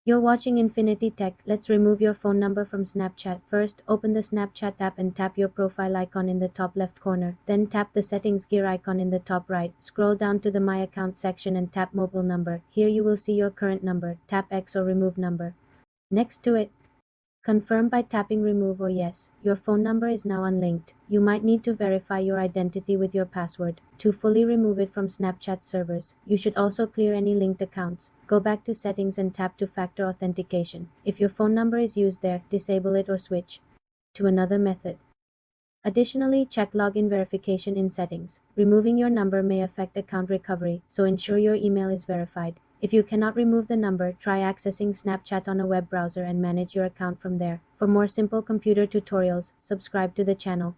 You're watching Infinity Tech. Let's remove your phone number from Snapchat. First, open the Snapchat app and tap your profile icon in the top left corner. Then tap the settings gear icon in the top right. Scroll down to the My Account section and tap Mobile Number. Here you will see your current number. Tap X or Remove Number. Next to it, confirm by tapping Remove or Yes. Your phone number is now unlinked. You might need to verify your identity with your password. To fully remove it from Snapchat servers, you should also clear any linked accounts. Go back to Settings and tap Two-Factor Authentication. If your phone number is used there, disable it or switch to another method. Additionally, check login verification in settings. Removing your number may affect account recovery, so ensure your email is verified. If you cannot remove the number, try accessing Snapchat on a web browser and manage your account from there. For more simple computer tutorials, subscribe to the channel.